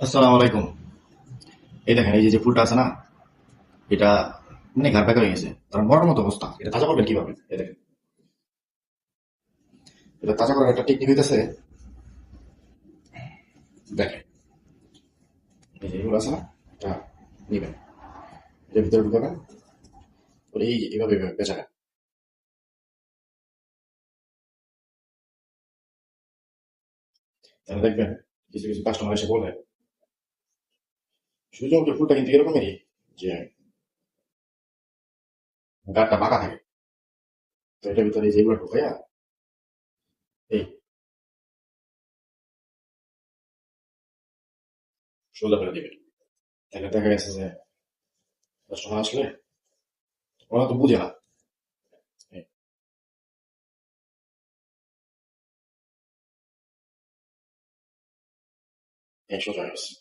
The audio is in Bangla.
আসসালামু আলাইকুম। এই দেখেন, এই যে ফুলটা আছে না, এটা মানে ঘাট পাকা হয়ে গেছে, তার মরার মতো অবস্থা। এটা তাজা করবেন কিভাবে? এই দেখেন, এটা তাজা করার একটা টেকনিক হইতেছে, দেখেন, এই যে এগুলো আছে না, এটা নিবেন, এর ভিতরে ঢুকাবেন, পরে এই যে এভাবে এভাবে পেঁচাবেন। তাহলে দেখবেন কিছু কিছু কাস্টমার এসে বলে, সূর্যমুখীর ফুলটা কিন্তু এরকমেরই, যে গাছটা বাঁকা থাকে। তো এটার ভিতরে এই যে এগুলো ঢুকাইয়া এই সোজা করে দিবেন। তাহলে দেখা গেছে যে কাস্টমার আসলে ওরা তো বুঝে না, এই এই সোজা হয়ে গেছে।